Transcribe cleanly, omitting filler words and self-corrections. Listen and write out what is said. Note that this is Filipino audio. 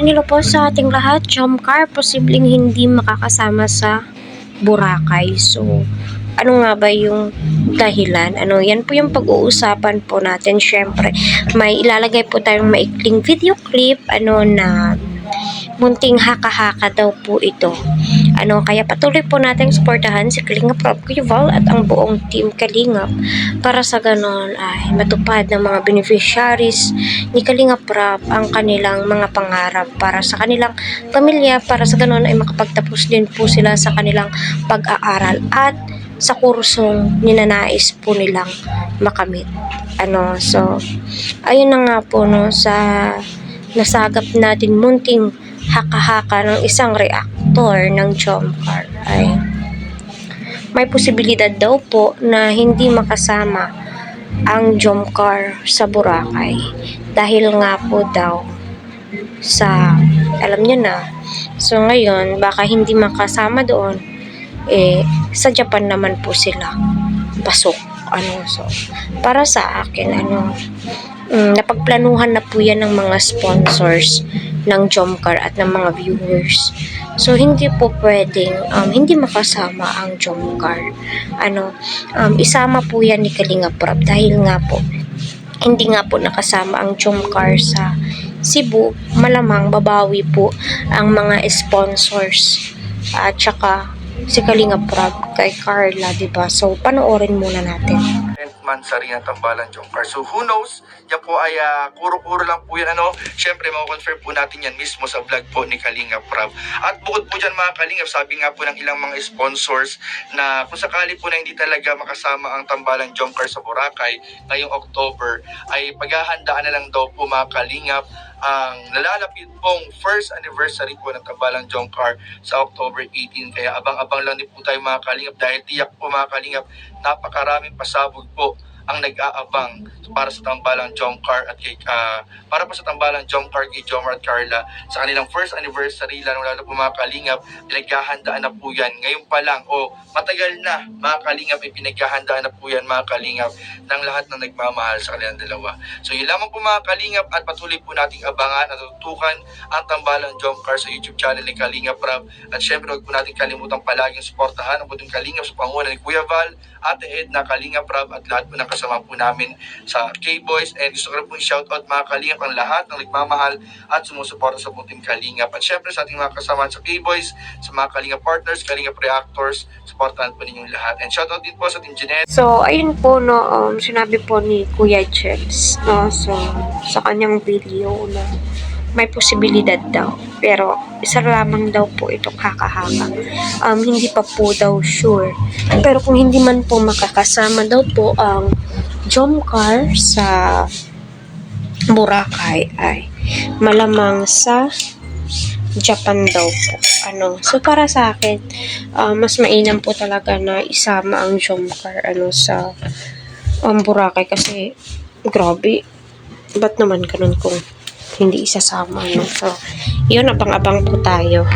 Hello po sa ating lahat. Jomcar, posibleng hindi makakasama sa Boracay. So, ano nga ba yung dahilan? Yan po yung pag-uusapan po natin. Syempre, may ilalagay po tayong maikling video clip, na munting haka-haka daw po ito. Kaya patuloy po nating suportahan si Kalingap Rob Kuya Val at ang buong team Kalingap para sa ganon ay matupad ng mga beneficiaries ni Kalingap Rob ang kanilang mga pangarap para sa kanilang pamilya, para sa ganon ay makapagtapos din po sila sa kanilang pag-aaral at sa kursong ninanais po nilang makamit. So, ayun na nga po, sa nasagap natin munting haka-haka ng isang reactor ng Jomcar ay may posibilidad daw po na hindi makasama ang Jomcar sa Boracay dahil nga po daw sa, alam niyo na, so ngayon baka hindi makasama doon, sa Japan naman po sila pasok. So para sa akin, napagplanuhan na po yan ng mga sponsors ng Jomcar at ng mga viewers. So hindi po pwedeng hindi makasama ang Jomcar. Isama po yan ni Kalingap Rob dahil nga po hindi nga po nakasama ang Jomcar sa Cebu. Malamang babawi po ang mga sponsors at saka si Kalingap Rob kay Carla, diba? So panoorin muna natin. Mansari ng Tambalan Jomcar. So who knows? Yan po ay kuro-kuro lang po yan. Siyempre, makakonfirm po natin yan mismo sa vlog po ni Kalingap Rob. At bukod po dyan mga Kalingap, sabi nga po ng ilang mga sponsors na kung sakali po na hindi talaga makasama ang Tambalan Jomcar sa Boracay ngayong October, ay paghahandaan na lang daw po mga Kalingap ang nalalapit pong first anniversary po ng Tambalan Jomcar sa October 18. Kaya abang-abang lang din po tayo mga Kalingap dahil tiyak po mga Kalingap, napakaraming pasabog po ang nag-aabang para sa Tambalan Jomcar at para po sa Tambalan Jomcar kay Jomar at Carla sa kanilang first anniversary, lalo po mga Kalingap, pinaghahandaan na po yan ngayon pa lang matagal na mga Kalingap, pinaghahandaan na po yan mga Kalingap ng lahat ng nagmamahal sa kanilang dalawa. So yun lamang po mga Kalingap, at patuloy po nating abangan at tutukan ang Tambalan Jomcar sa YouTube channel ni Kalingap Rob. At syempre huwag po natin kalimutang palaging suportahan ang buong Kalingap sa pangunan ni Kuya Val, Ate Edna, Kalingap Rob at lahat po ng kasama po namin sa K-Boys. And gusto ko rin po shoutout mga Kalingap ang lahat ng nagmamahal at sumusuporta sa buong team Kalingap. At syempre sa ating mga kasama sa K-Boys, sa mga Kalingap partners, Kalingap reactors, supportahan po ninyong lahat. And shoutout din po sa team Jeanette. So, ayun po, sinabi po ni Kuya Jeps, so, sa kanyang video na may posibilidad daw. Pero, isa lamang daw po itong haka-haka. Hindi pa po daw sure. Pero kung hindi man po makakasama daw po ang Jomcar sa Boracay, ay malamang sa Japan daw po. So para sa akin, mas mainam po talaga na isama ang Jomcar sa Boracay kasi grabe, ba't naman ganun kung hindi isasama, So yun, abang-abang po tayo.